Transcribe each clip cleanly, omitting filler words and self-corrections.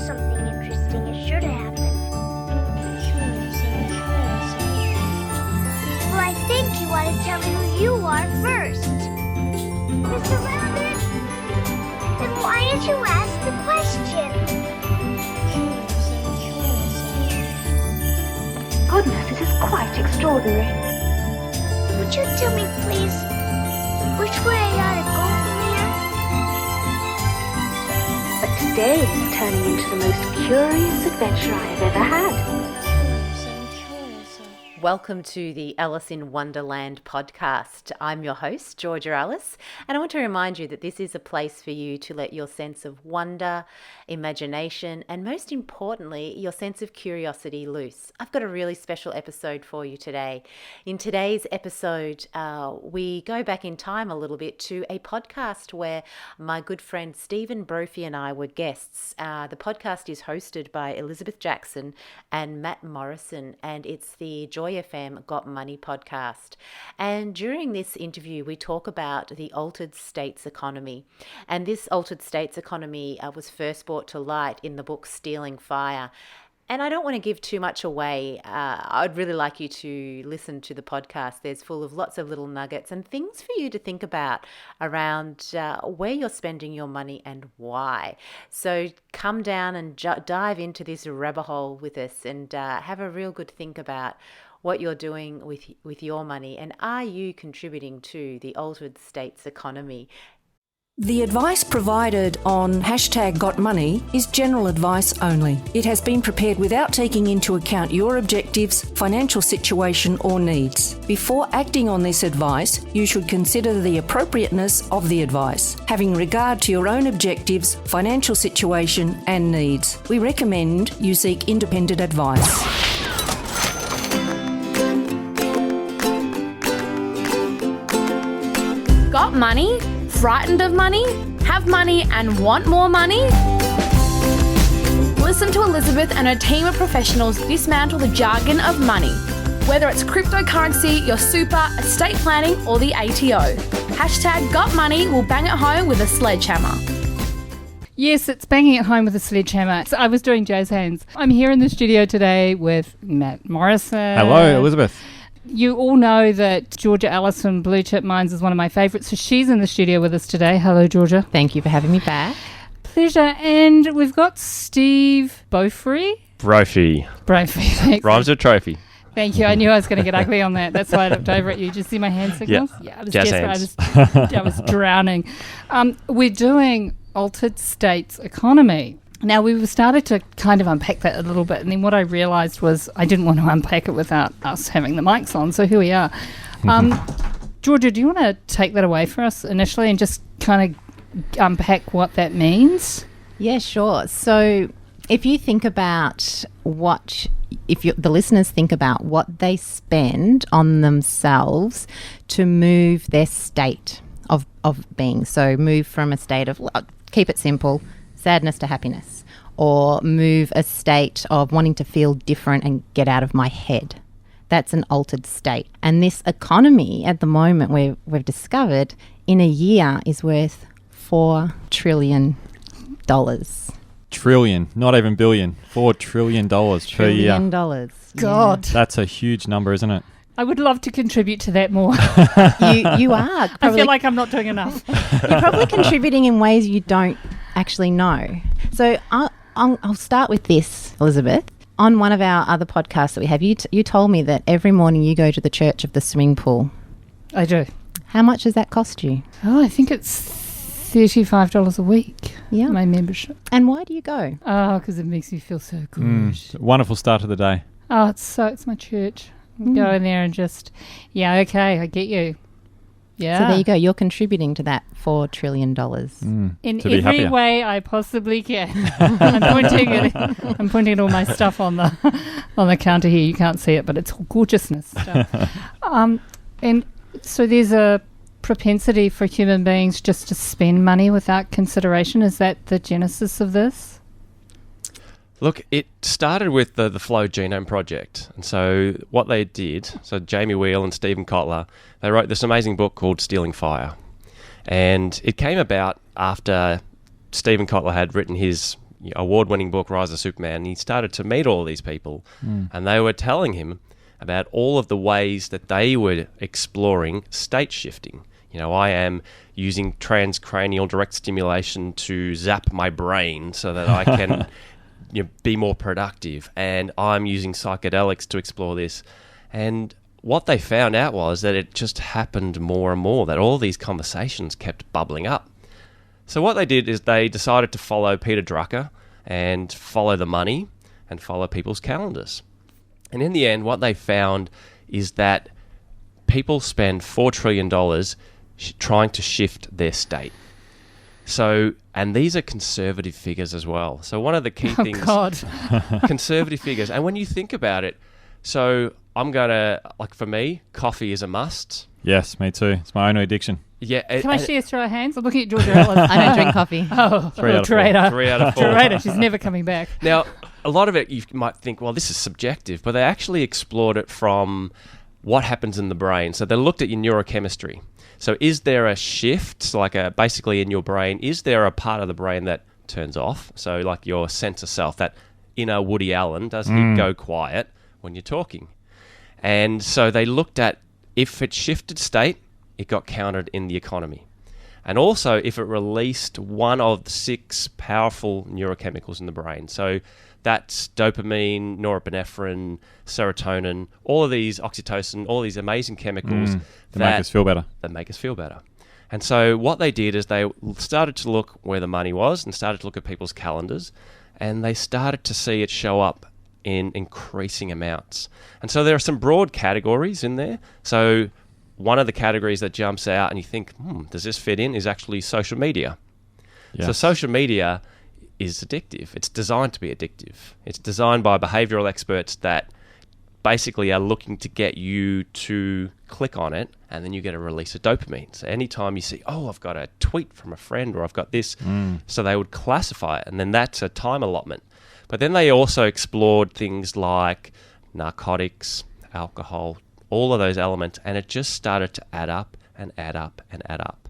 something interesting is sure to happen. Well, I think you ought to tell me who you are first. Mr. Rabbit? Then why did you ask the question? Goodness, this is quite extraordinary. Would you tell me, please, which way I ought to go from here? But today is turning into the most curious adventure I have ever had. Welcome to the Ellis in Wunderland podcast. I'm your host, Georgia Ellis, and I want to remind you that this is a place for you to let your sense of wonder, imagination, and most importantly, your sense of curiosity loose. I've got a really special episode for you today. In today's episode, we go back in time a little bit to a podcast where my good friend Steve Brophy and I were guests. The podcast is hosted by Elizabeth Jackson and Matt Morrison, and it's the Joy FM Got Money podcast. And during this interview, we talk about the altered states economy. And this altered states economy was first brought to light in the book Stealing Fire. And I don't want to give too much away. I'd really like you to listen to the podcast. There's full of lots of little nuggets and things for you to think about around where you're spending your money and why. So come down and dive into this rabbit hole with us and have a real good think about what you're doing with your money, and are you contributing to the altered states economy? The advice provided on #GotMoney is general advice only. It has been prepared without taking into account your objectives, financial situation or needs. Before acting on this advice, you should consider the appropriateness of the advice, having regard to your own objectives, financial situation and needs. We recommend you seek independent advice. Got money? Frightened of money? Have money and want more money? Listen to Elizabeth and her team of professionals dismantle the jargon of money. Whether it's cryptocurrency, your super, estate planning or the ATO. #GotMoney will bang it home with a sledgehammer. Yes, it's banging it home with a sledgehammer. I was doing jazz hands. I'm here in the studio today with Matt Morrison. Hello, Elizabeth. You all know that Georgia Ellis from Blue Chip Mines is one of my favourites, so she's in the studio with us today. Hello, Georgia. Thank you for having me back. Pleasure. And we've got Steve Brophy. Brophy. Thanks. Rhymes with trophy. Thank you. I knew I was going to get ugly on that. That's why I looked over at you. Did you see my hand signals? Yeah, I was jazz desperate. I was drowning. We're doing altered states economy. Now, we started to kind of unpack that a little bit, and then what I realised was I didn't want to unpack it without us having the mics on, so here we are. Georgia, do you want to take that away for us initially and just kind of unpack what that means? Yeah, sure. So if you think about the listeners think about what they spend on themselves to move their state of being, so move from a state of, keep it simple, sadness to happiness, or move a state of wanting to feel different and get out of my head. That's an altered state. And this economy at the moment we've discovered in a year is worth $4 trillion. Trillion, not even billion. $4 trillion per year. God. That's a huge number, isn't it? I would love to contribute to that more. You are. Probably, I feel like I'm not doing enough. You're probably contributing in ways you don't actually know. So I'll start with this, Elizabeth. On one of our other podcasts that we have, you told me that every morning you go to the church of the swimming pool. I do. How much does that cost you? Oh, I think it's $35 a week. Yeah. My membership. And why do you go? Oh, because it makes me feel so good. Wonderful start of the day. Oh, it's my church. Go in there and just, okay, I get you. Yeah. So there you go. You're contributing to that $4 trillion. In every way I possibly can. I'm pointing at all my stuff on the counter here. You can't see it, but it's all gorgeousness stuff. And so there's a propensity for human beings just to spend money without consideration. Is that the genesis of this? Look, it started with the Flow Genome Project. And so what they did, so Jamie Wheel and Stephen Kotler, they wrote this amazing book called Stealing Fire. And it came about after Stephen Kotler had written his award-winning book, Rise of Superman, and he started to meet all these people, and they were telling him about all of the ways that they were exploring state shifting. I am using transcranial direct stimulation to zap my brain so that I can be more productive, and I'm using psychedelics to explore this. And what they found out was that it just happened more and more, that all these conversations kept bubbling up. So what they did is they decided to follow Peter Drucker and follow the money and follow people's calendars. And in the end, what they found is that people spend $4 trillion trying to shift their state. So, and these are conservative figures as well. So one of the key things... conservative figures. And when you think about it, so I'm going to, for me, coffee is a must. Yes, me too. It's my only addiction. Yeah. Can I see us throw our hands? I'm looking at Georgia Ellis. I don't drink coffee. Oh, 3 out of 4. traitor. 3 out of 4. Traitor. She's never coming back. Now, a lot of it you might think, well, this is subjective, but they actually explored it from what happens in the brain. So they looked at your neurochemistry. So is there a shift, basically in your brain, is there a part of the brain that turns off? So like your sense of self, that inner Woody Allen, doesn't it go quiet when you're talking? And so they looked at if it shifted state, it got counted in the economy. And also if it released one of the 6 powerful neurochemicals in the brain. So that's dopamine, norepinephrine, serotonin, all of these, oxytocin, all these amazing chemicals that make us feel better. That make us feel better. And so what they did is they started to look where the money was and started to look at people's calendars, and they started to see it show up in increasing amounts. And so there are some broad categories in there. So one of the categories that jumps out and you think, does this fit in, is actually social media. Yes. So social media is addictive. It's designed to be addictive. It's designed by behavioral experts that basically are looking to get you to click on it, and then you get a release of dopamine. So anytime you see, I've got a tweet from a friend, or I've got this, so they would classify it, and then that's a time allotment. But then they also explored things like narcotics, alcohol, all of those elements, and it just started to add up and add up and add up.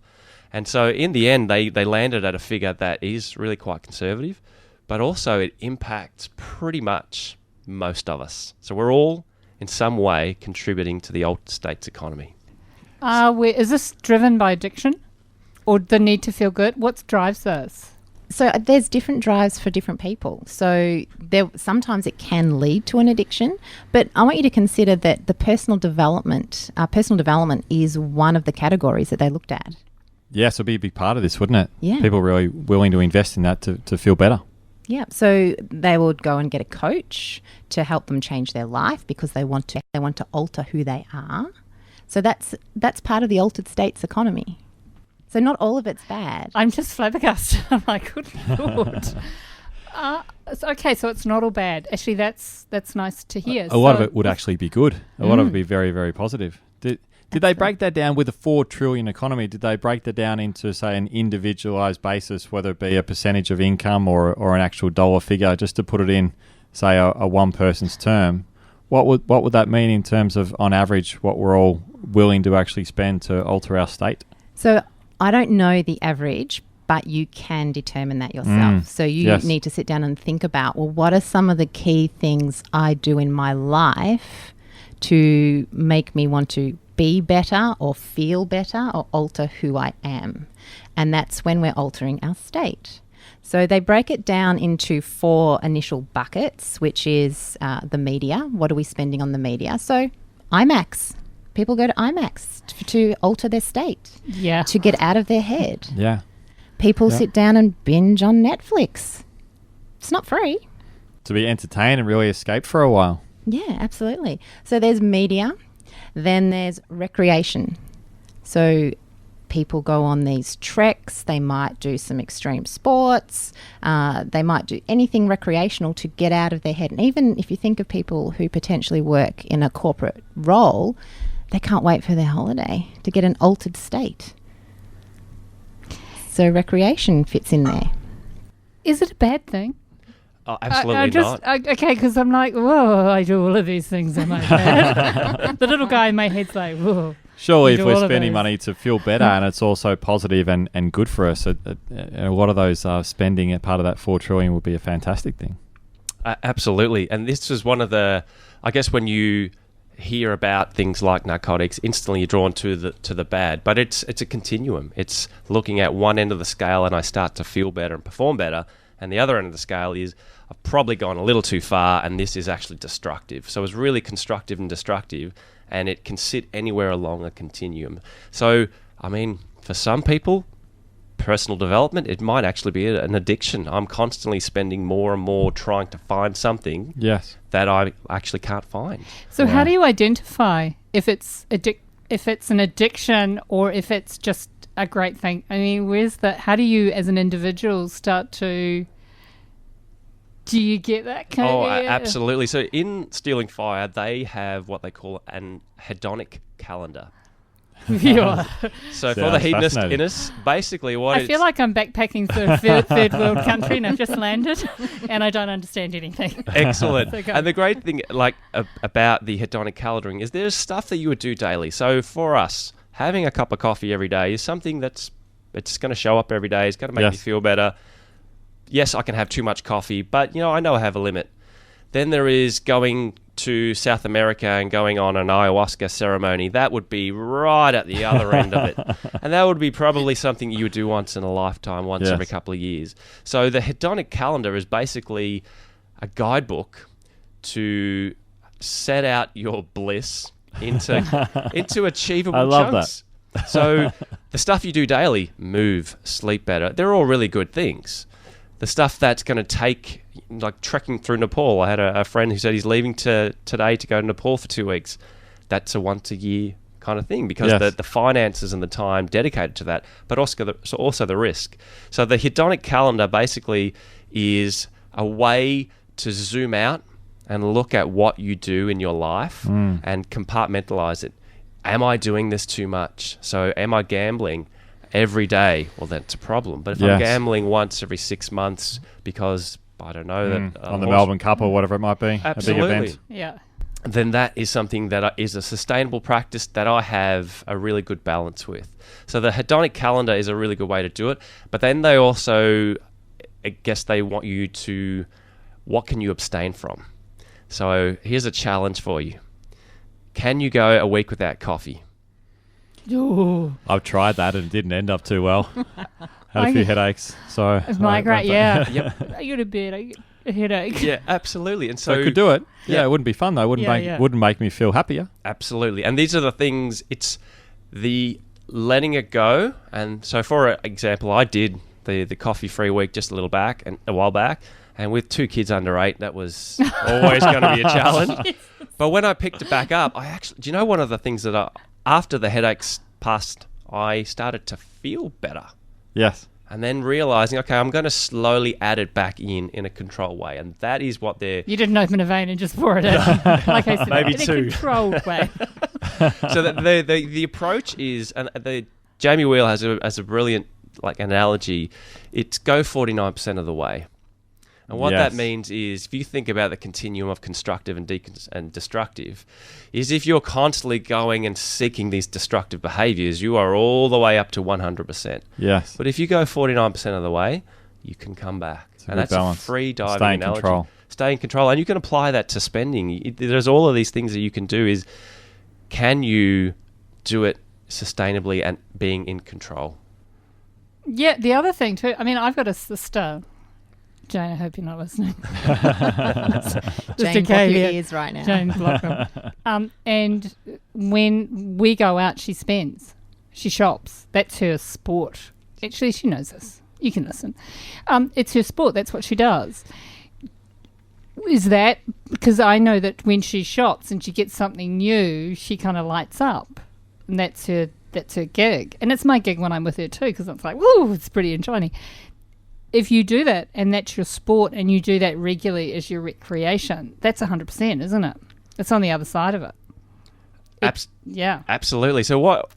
And so in the end, they landed at a figure that is really quite conservative, but also it impacts pretty much most of us. So we're all, in some way, contributing to the altered states economy. Is this driven by addiction or the need to feel good? What drives this? So there's different drives for different people. So sometimes it can lead to an addiction, but I want you to consider that the personal development is one of the categories that they looked at. Yes, it'll be a big part of this, wouldn't it? Yeah. People really willing to invest in that to feel better. Yeah. So they would go and get a coach to help them change their life because they want to alter who they are. So that's part of the altered states economy. So not all of it's bad. I'm just flabbergasted. I'm like, good Lord. Okay, so it's not all bad. Actually, that's nice to hear. A lot of it would actually be good. A lot of it would be very, very positive. Did they break that down with a $4 trillion economy? Did they break that down into, say, an individualised basis, whether it be a percentage of income or an actual dollar figure, just to put it in, say, a one person's term? What would that mean in terms of, on average, what we're all willing to actually spend to alter our state? So I don't know the average, but you can determine that yourself. So you need to sit down and think about, well, what are some of the key things I do in my life to make me want to be better or feel better or alter who I am? And that's when we're altering our state. So they break it down into 4 initial buckets, which is the media. What are we spending on the media? So IMAX. People go to IMAX to alter their state, to get out of their head. Yeah. People sit down and binge on Netflix. It's not free. To be entertained and really escape for a while. Yeah, absolutely. So there's media. Then there's recreation. So people go on these treks. They might do some extreme sports. They might do anything recreational to get out of their head. And even if you think of people who potentially work in a corporate role, they can't wait for their holiday to get an altered state. So recreation fits in there. Is it a bad thing? Oh, absolutely not. Okay, because I'm like, whoa, I do all of these things in my head. The little guy in my head's like, whoa. Surely, if do we're all of spending those. money to feel better and it's also positive and good for us, what are those spending part of that 4 trillion would be a fantastic thing. Absolutely. And this is one of the, I guess, when you hear about things like narcotics, instantly you're drawn to the bad. But it's a continuum. It's looking at one end of the scale and I start to feel better and perform better. And the other end of the scale is I've probably gone a little too far and this is actually destructive. So it's really constructive and destructive, and it can sit anywhere along a continuum. So, I mean, for some people, personal development, it might actually be an addiction. I'm constantly spending more and more trying to find something that I actually can't find. So how do you identify if it's an addiction or if it's just a great thing? I mean, how do you as an individual start to, do you get that kind of... Absolutely. So in Stealing Fire, they have what they call an hedonic calendar. Yeah. So for the hedonist in us, basically I feel like I'm backpacking through a third world country and I've just landed and I don't understand anything. Excellent. And the great thing about the hedonic calendaring is there's stuff that you would do daily. So for us, having a cup of coffee every day is something it's going to show up every day. It's going to make me feel better. Yes, I can have too much coffee, but I know I have a limit. Then there is going to South America and going on an ayahuasca ceremony. That would be right at the other end of it. And that would be probably something you would do once in a lifetime, once every couple of years. So the hedonic calendar is basically a guidebook to set out your bliss into achievable I love chunks. So the stuff you do daily, move, sleep better, they're all really good things. The stuff that's going to take, like trekking through Nepal. I had a friend who said he's leaving today to go to Nepal for 2 weeks. That's a once a year kind of thing because the finances and the time dedicated to that, but also the risk. So the hedonic calendar basically is a way to zoom out and look at what you do in your life and compartmentalize it. Am I doing this too much? So am I gambling every day? Well, that's a problem. But if I'm gambling once every 6 months because, I don't know, that on the Melbourne Cup or whatever it might be, absolutely. A big event. Yeah. Then that is something that is a sustainable practice that I have a really good balance with. So the hedonic calendar is a really good way to do it. But then they also, I guess they want you to, what can you abstain from? So here's a challenge for you. Can you go a week without coffee? Ooh. I've tried that and it didn't end up too well. Had a few headaches. So migraine, yeah. Yep. I go to bed, I get a headache. Yeah, absolutely. And so I could do it. Yeah, it wouldn't be fun though. Wouldn't make me feel happier. Absolutely. And these are the things, it's the letting it go. And so for example, I did the coffee-free week just a while back. And with 2 kids under 8, that was always going to be a challenge. But when I picked it back up, do you know one of the things that after the headaches passed, I started to feel better. Yes. And then realizing, okay, I'm going to slowly add it back in a controlled way. And that is what they're... You didn't open a vein and just pour it in. Like I said, maybe in 2. a controlled way. So the approach is, and Jamie Wheel has a brilliant analogy. It's go 49% of the way. And what that means is, if you think about the continuum of constructive and destructive, is if you're constantly going and seeking these destructive behaviors, you are all the way up to 100%. Yes. But if you go 49% of the way, you can come back. And that's balance. A free diving Stay in analogy. control. Stay in control. And you can apply that to spending. There's all of these things that you can do is, can you do it sustainably and being in control? Yeah, the other thing too, I mean, I've got a sister... Jane, I hope you're not listening. Jane, block your ears right now. Jane, block them. And when we go out, she spends. She shops. That's her sport. Actually, she knows this. You can listen. It's her sport. That's what she does. Is that because I know that when she shops and she gets something new, she kind of lights up, and that's her gig. And it's my gig when I'm with her too, because it's like, woo, it's pretty and shiny. If you do that and that's your sport and you do that regularly as your recreation, that's 100%, isn't it? It's on the other side of it. Yeah. Absolutely. So what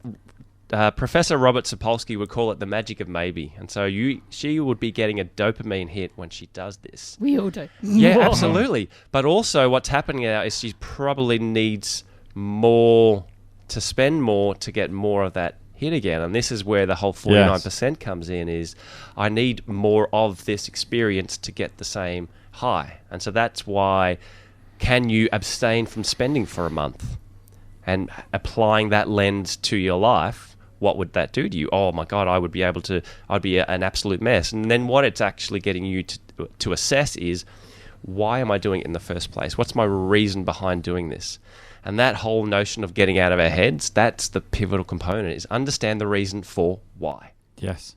Professor Robert Sapolsky would call it the magic of maybe. And so she would be getting a dopamine hit when she does this. We all do. Yeah, absolutely. But also what's happening now is she probably needs more to spend more to get more of that hit again. And this is where the whole 49% comes in, is I need more of this experience to get the same high. And so that's why, can you abstain from spending for a month? And applying that lens to your life, what would that do to you? Oh my God, I'd be an absolute mess. And then what it's actually getting you to assess is, why am I doing it in the first place? What's my reason behind doing this? And that whole notion of getting out of our heads, that's the pivotal component, is understand the reason for why. Yes.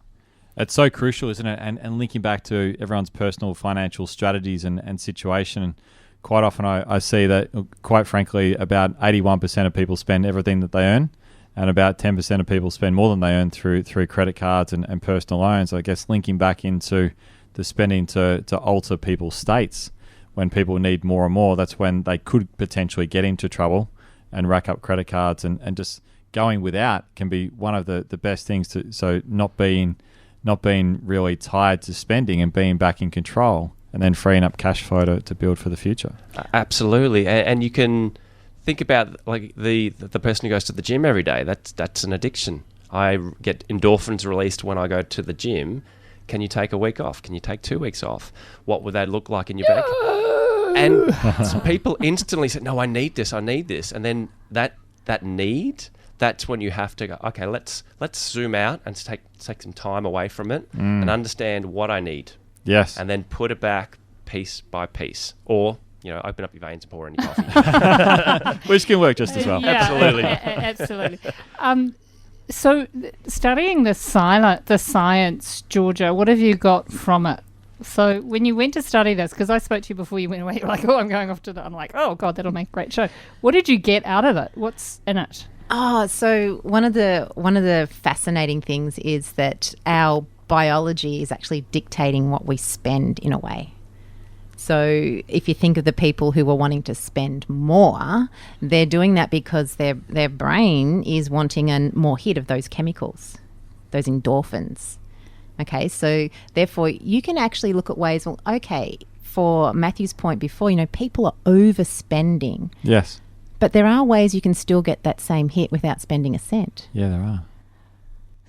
It's so crucial, isn't it? And linking back to everyone's personal financial strategies and situation, quite often I see that, quite frankly, about 81% of people spend everything that they earn, and about 10% of people spend more than they earn through credit cards and personal loans. I guess linking back into the spending to alter people's states. When people need more and more, that's when they could potentially get into trouble and rack up credit cards, and just going without can be one of the best things so not being really tied to spending and being back in control, and then freeing up cash flow to build for the future. Absolutely. And you can think about like the person who goes to the gym every day. That's an addiction. I get endorphins released when I go to the gym. Can you take a week off? Can you take 2 weeks off? What would that look like in your bank? And so people instantly say, no, I need this. And then that need, that's when you have to go, okay, let's zoom out and take some time away from it and understand what I need. Yes. And then put it back piece by piece. Or, open up your veins and pour in your coffee. Which can work just as well. Yeah, Absolutely. Absolutely. So studying the science, Georgia, what have you got from it? So when you went to study this, because I spoke to you before you went away, you're like, oh, I'm going off to I'm like, oh, God, that'll make a great show. What did you get out of it? What's in it? Oh, so one of the fascinating things is that our biology is actually dictating what we spend in a way. So if you think of the people who are wanting to spend more, they're doing that because their brain is wanting a more hit of those chemicals, those endorphins. Okay, so therefore you can actually look at ways, well, okay, for Matthew's point before, people are overspending. Yes. But there are ways you can still get that same hit without spending a cent. Yeah, there are.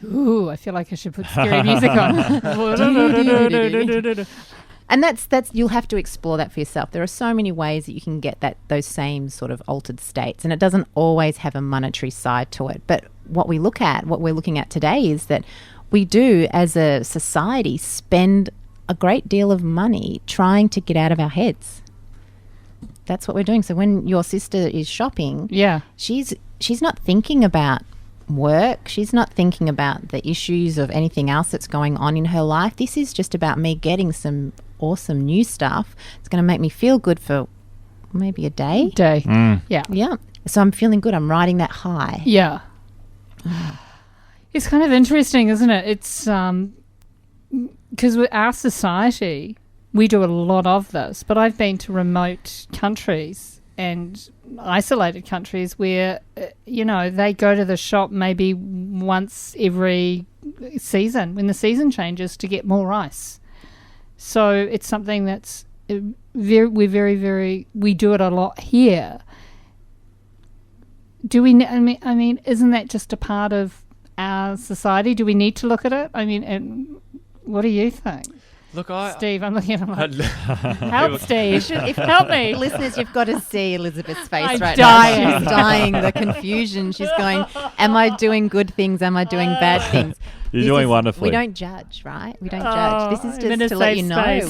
Ooh, I feel like I should put scary music on. And that's you'll have to explore that for yourself. There are so many ways that you can get those same sort of altered states, and it doesn't always have a monetary side to it. But what we're looking at today is that we do, as a society, spend a great deal of money trying to get out of our heads. That's what we're doing. So when your sister is shopping, she's not thinking about work. She's not thinking about the issues of anything else that's going on in her life. This is just about me getting some awesome new stuff. It's going to make me feel good for maybe a day. Yeah. So I'm feeling good. I'm riding that high. Yeah. It's kind of interesting, isn't it? It's because with our society, we do a lot of this, but I've been to remote countries and isolated countries where, they go to the shop maybe once every season when the season changes to get more rice. So it's something that's we do it a lot here. Do we? I mean, isn't that just a part of our society? Do we need to look at it? I mean, and what do you think? Look, Steve, I'm looking at him like, help, Steve. Help me. Listeners, you've got to see Elizabeth's face I'm right dying. now. She's dying, the confusion. She's going, am I doing good things? Am I doing bad things? You're doing wonderfully. We don't judge, right? We don't judge. This is just to let you know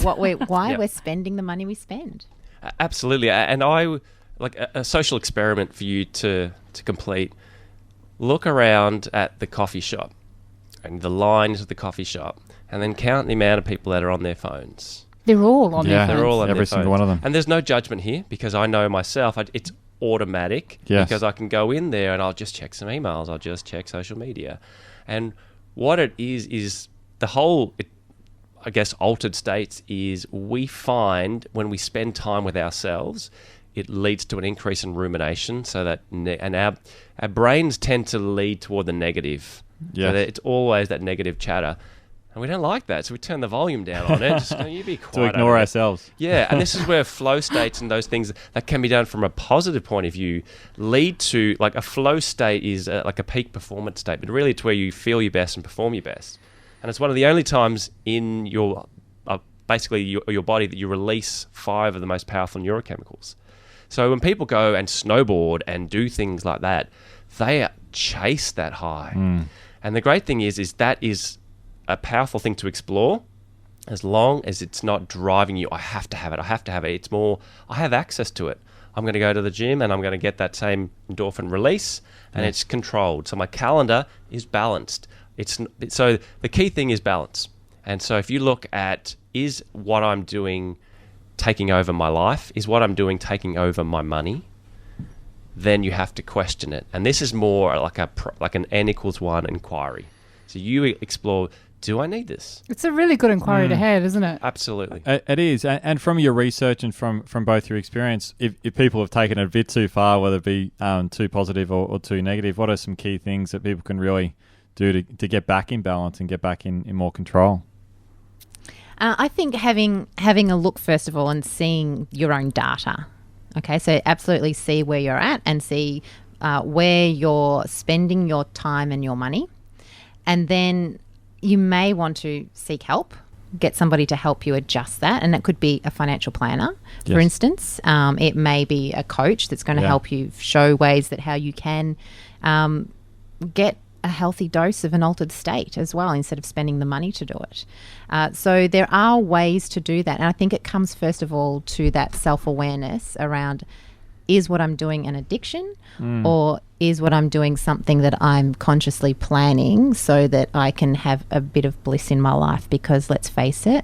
why we're spending the money we spend. Absolutely. And I like a social experiment for you to complete. Look around at the coffee shop and the lines of the coffee shop, and then count the amount of people that are on their phones. They're all on their phones. They're all on every their single phones. one of them. And there's no judgment here because I know myself. It's automatic because I can go in there and I'll just check some emails. I'll just check social media. And what it is the whole, I guess, altered states is we find when we spend time with ourselves, it leads to an increase in rumination. So that and our brains tend to lead toward the negative. Yes. So that it's always that negative chatter. And we don't like that, so we turn the volume down on it. Just, you be quiet. To ignore ourselves. Yeah, and this is where flow states and those things that can be done from a positive point of view lead to, like, a flow state is like a peak performance state, but really it's where you feel your best and perform your best. And it's one of the only times in your basically your body that you release 5 of the most powerful neurochemicals. So when people go and snowboard and do things like that, they chase that high. And the great thing is that is a powerful thing to explore, as long as it's not driving you. I have to have it. It's more, I have access to it. I'm going to go to the gym and I'm going to get that same endorphin release, and it's controlled. So my calendar is balanced. So the key thing is balance. And so if you look at, is what I'm doing taking over my life? Is what I'm doing taking over my money? Then you have to question it. And this is more like an N=1 inquiry. So you explore, do I need this? It's a really good inquiry to have, isn't it? Absolutely. It is. And from your research and from both your experience, if people have taken it a bit too far, whether it be too positive or too negative, what are some key things that people can really do to get back in balance and get back in more control? I think having a look, first of all, and seeing your own data. Okay, so absolutely see where you're at and see where you're spending your time and your money. And then you may want to seek help, get somebody to help you adjust that. And that could be a financial planner, for instance. It may be a coach that's going to help you show ways that how you can get a healthy dose of an altered state as well, instead of spending the money to do it. So there are ways to do that. And I think it comes first of all to that self-awareness around, is what I'm doing an addiction, or is what I'm doing something that I'm consciously planning so that I can have a bit of bliss in my life? Because let's face it,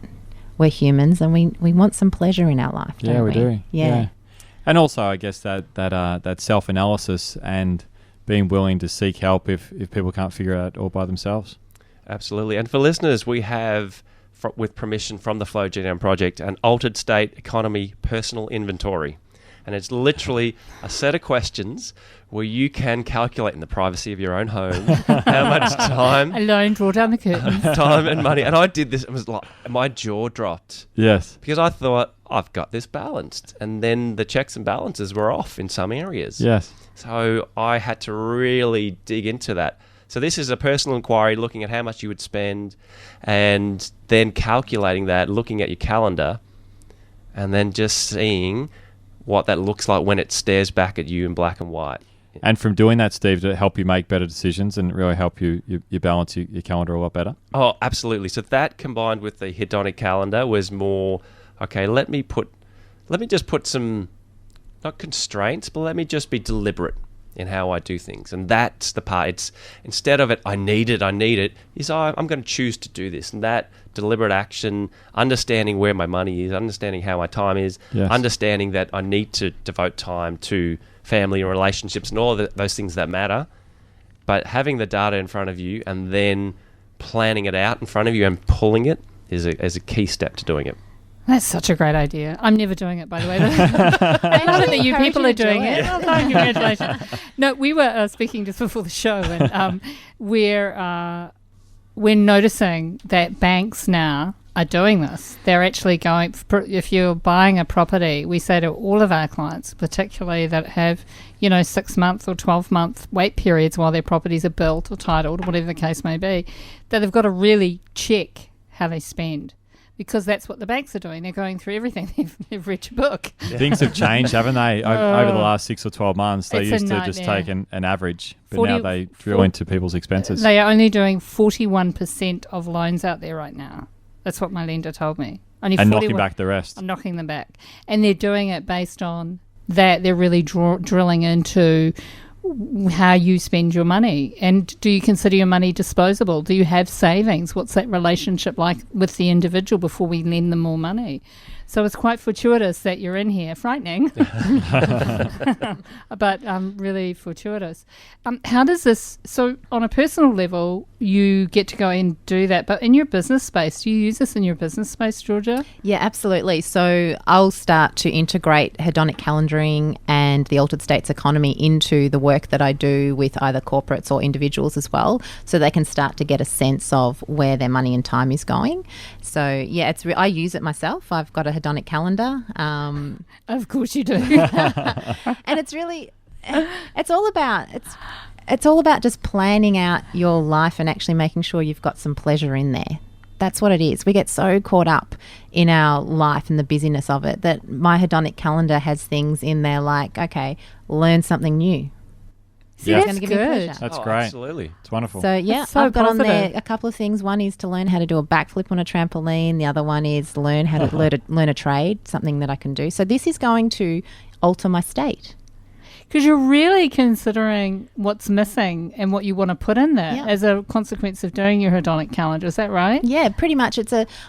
we're humans and we want some pleasure in our life, don't we? We do. Yeah. And also, I guess that self-analysis and being willing to seek help if people can't figure it out all by themselves. Absolutely. And for listeners, we have, with permission from the Flow Genome Project, an altered state economy personal inventory. And it's literally a set of questions where you can calculate in the privacy of your own home how much time, Alone, draw down the curtains. time and money. And I did this, it was like my jaw dropped. Yes. Because I thought, I've got this balanced. And then the checks and balances were off in some areas. Yes. So I had to really dig into that. So this is a personal inquiry, looking at how much you would spend and then calculating that, looking at your calendar, and then just seeing what that looks like when it stares back at you in black and white. And from doing that, Steve, to help you make better decisions and really help you balance your calendar a lot better? Oh, absolutely. So that combined with the hedonic calendar was more, okay, let me just put some, not constraints, but let me just be deliberate in how I do things. And that's the part. It's instead of it, I need it, is I'm going to choose to do this. And that deliberate action, understanding where my money is, understanding how my time is, understanding that I need to devote time to family and relationships and all those things that matter. But having the data in front of you and then planning it out in front of you and pulling it is a key step to doing it. That's such a great idea. I'm never doing it, by the way. I love that you people are doing it. Oh, congratulations. No, we were speaking just before the show, and we're noticing that banks now are doing this. They're actually going, if you're buying a property, we say to all of our clients, particularly that have, 6-month or 12-month wait periods while their properties are built or titled, or whatever the case may be, that they've got to really check how they spend. Because that's what the banks are doing. They're going through everything. They've read your book. Things have changed, haven't they? Over the last 6 or 12 months, they used to just take an average, but now they drill into people's expenses. They are only doing 41% of loans out there right now. That's what my lender told me. Only and knocking back the rest. I'm knocking them back. And they're doing it based on that. They're really drilling into how you spend your money, and do you consider your money disposable? Do you have savings? What's that relationship like with the individual before we lend them more money? So it's quite fortuitous that you're in here. Frightening, but really fortuitous. How does this... So on a personal level, you get to go and do that. But in your business space, do you use this in your business space, Georgia? Yeah, absolutely. So I'll start to integrate hedonic calendaring and the altered states economy into the work that I do with either corporates or individuals as well, so they can start to get a sense of where their money and time is going. So yeah, I use it myself. I've got a hedonic calendar. Of course you do. And it's really, it's all about just planning out your life and actually making sure you've got some pleasure in there. That's what it is. We get so caught up in our life and the busyness of it that my hedonic calendar has things in there like, okay, learn something new. See, Yeah. that's Gonna give me good. pleasure. That's great. Absolutely. It's wonderful. So yeah, That's so I've got on there positive. a couple of things. One is to learn how to do a backflip on a trampoline. The other one is learn how to learn a trade, something that I can do. So this is going to alter my state. Because you're really considering what's missing and what you want to put in there Yeah. as a consequence of doing your hedonic calendar. Is that right? Yeah, pretty much.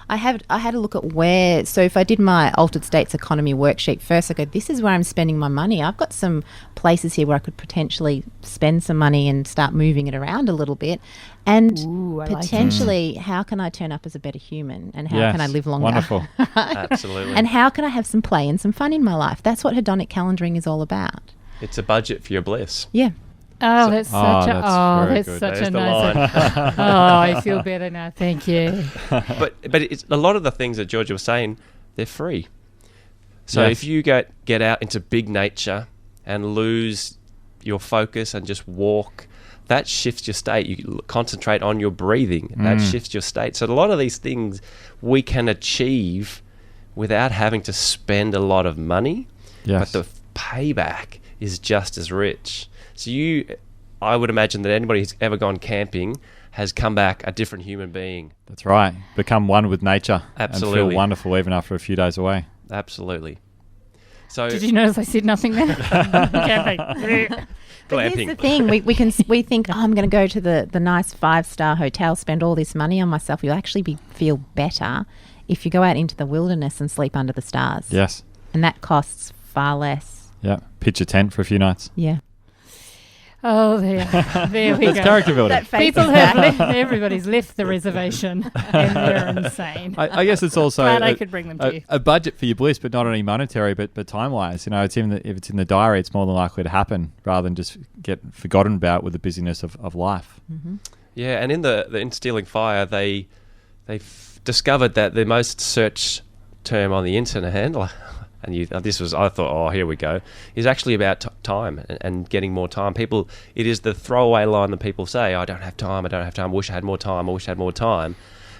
I had a look at where. So if I did my altered states economy worksheet first, I go, this is where I'm spending my money. I've got some places here where I could potentially spend some money and start moving it around a little bit. And Ooh, I like potentially, how can I turn up as a better human? And how can I Yes, live longer? wonderful. Absolutely. And how can I have some play and some fun in my life? That's what hedonic calendaring is all about. It's a budget for your bliss. Yeah. Oh, that's such a very that's good. such There's a the nice. line. Oh, I feel better now. Thank you. but it's a lot of the things that Georgia was saying, they're free. So Yes. if you get out into big nature and lose your focus and just walk, that shifts your state. You concentrate on your breathing. That shifts your state. So a lot of these things we can achieve without having to spend a lot of money, Yes. but the payback is just as rich. So I would imagine that anybody who's ever gone camping has come back a different human being. That's right. Become one with nature. And Absolutely. feel wonderful even after a few days away. Absolutely. So Did you notice I said nothing then? Camping. But here's glamping. the thing: we think, oh, I'm going to go to the nice 5-star hotel, spend all this money on myself. You'll actually feel better if you go out into the wilderness and sleep under the stars. Yes. And that costs far less. Yeah. Pitch a tent for a few nights. Yeah. Oh, there we That's go. character building. That face People is have back. left, everybody's left the reservation and they're insane. I guess it's also Glad I could bring them to you. a budget for your bliss, but not only monetary, but time-wise. You know, if it's in the diary, it's more than likely to happen rather than just get forgotten about with the busyness of life. Yeah, and in in Stealing Fire, they've discovered that the most searched term on the internet, and I thought, oh, here we go, is actually about time and getting more time. It is the throwaway line that people say, I don't have time, I wish I had more time, I wish I had more time.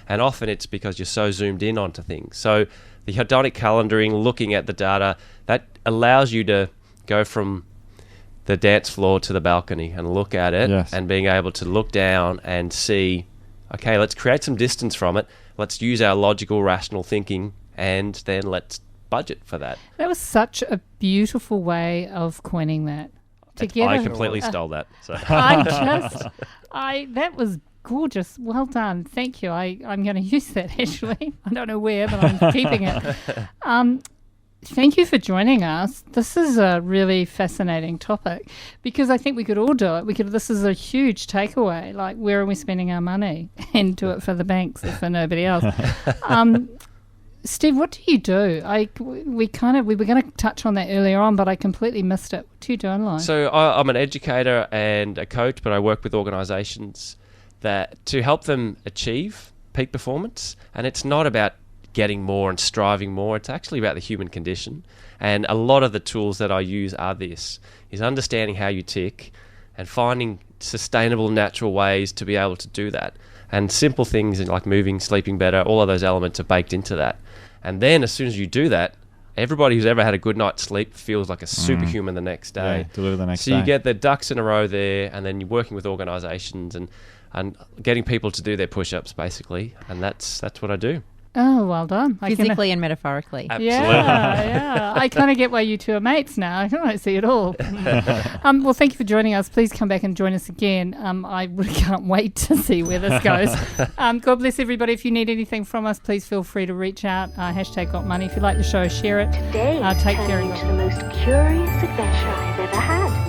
And often it's because you're so zoomed in onto things. So the hedonic calendaring, looking at the data, that allows you to go from the dance floor to the balcony and look at it, Yes. and being able to look down and see, okay, let's create some distance from it. Let's use our logical, rational thinking, and then let's budget for that. That was such a beautiful way of coining that. I completely stole that. So. That was gorgeous. Well done. Thank you. I'm going to use that actually. I don't know where, but I'm keeping it. Thank you for joining us. This is a really fascinating topic because I think we could all do it. This is a huge takeaway. Like, where are we spending our money? And do it for the banks if for nobody else. Steve, what do you do? We were going to touch on that earlier on, but I completely missed it. What do you do online? So I'm an educator and a coach, but I work with organisations to help them achieve peak performance. And it's not about getting more and striving more. It's actually about the human condition. And a lot of the tools that I use is understanding how you tick and finding sustainable, natural ways to be able to do that. And simple things like moving, sleeping better, all of those elements are baked into that. And then as soon as you do that, everybody who's ever had a good night's sleep feels like a superhuman the next day. Yeah, deliver the next So day. you get the ducks in a row there, and then you're working with organisations and getting people to do their push-ups basically, and that's what I do. Oh, well done. Physically and metaphorically. Absolutely. Yeah. I kind of get why you two are mates now. I don't see it all. Well, thank you for joining us. Please come back and join us again. I really can't wait to see where this goes. God bless everybody. If you need anything from us, please feel free to reach out. Hashtag gotmoney. If you like the show, share it. Today Take turned care. into the most curious adventure I've ever had.